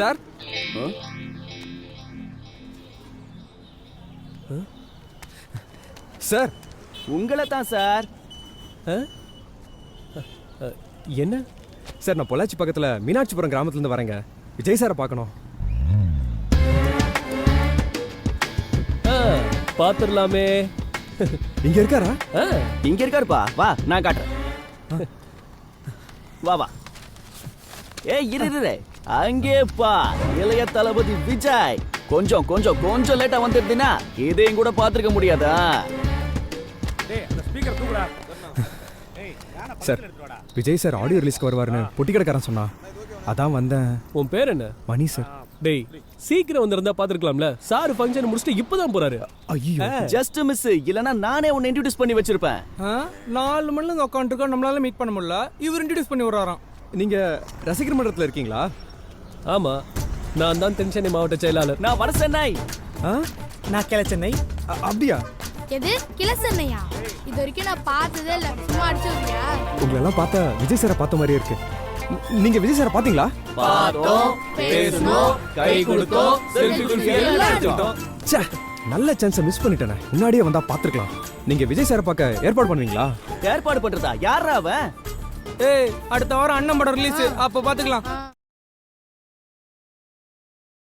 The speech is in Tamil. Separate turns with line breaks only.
சார் சார்
உங்களை தான் சார்.
என்ன சார்? நான் பொள்ளாச்சி பக்கத்துல மீனாட்சிபுரம் கிராமத்துல இருந்து வரேங்க. விஜய் சாரை பார்க்கணும்.
பாத்துடலாமே.
இங்க இருக்காரா?
இங்க இருக்காருப்பா. வா நான் காட்டுறேன். வா வா. ஏய் இரு. அங்கே பா இளைய தளபதி விஜய். கொஞ்சம் கொஞ்சம் கொஞ்சம் லேட்டா வந்துருந்தீனா இதையும் கூட பாத்துக்க முடியாதா?
சார் விஜய் சார் ஆடியோ ரிலீஸ்க்கு வருவாருன்னு பொட்டி கடைக்காரன் சொன்னா, அதான் வந்தேன்.
உன் பேர் என்ன?
மணி சார்.
டேய் சீக்கிரம் வந்திருந்தா பாத்துருக்கலாம்ல. சார் ஃபங்க்ஷன் முடிச்சுட்டு இப்பதான் போறாரு.
ஐயோ
ஜஸ்ட் மிஸ். இல்லனா நானே உன்னை இன்ட்ரோ듀ce பண்ணி வச்சிருப்பேன்.
4 மணில இங்க உட்காந்துருக்கோம், நம்மளால மீட் பண்ண முடியல. இவர் இன்ட்ரோ듀ce பண்ணி வர்றாராம்.
நீங்க ரசிகர் மன்றத்துல இருக்கீங்களா?
ஆமா, நான் தான் தென்சென்னை மாவட்ட செயலாளர்.
நான் வட சென்னை.
நான் கிளை சென்னை.
அப்படியா?
எது கிளசன்னையா? இது வரைக்கும் நான் பார்த்ததே இல்ல. சும்மா அடிச்சுக்கியா?
உங்களெல்லாம் பார்த்தா விஜய் சாரை பார்த்த மாதிரியே இருக்கு. நீங்க விஜய் சாரை பாத்தீங்களா?
பார்த்தோம், பேசணும், கை கொடுத்தோம், செல்ஃபி குல்ஃபி எல்லாம் எடுத்தோம்.
ச்சே, நல்ல சான்ஸை மிஸ் பண்ணிட்டேனே. முன்னாடியே வந்தா பாத்துக்கலாம். நீங்க விஜய் சாரை பார்க்க ஏற்பாடு பண்ணுவீங்களா?
ஏற்பாடு பண்றதா? யாரா அவன்?
ஏய் அடுத்த வாரம் அண்ணன் படம் ரிலீஸ், அப்ப பாத்துக்கலாம்.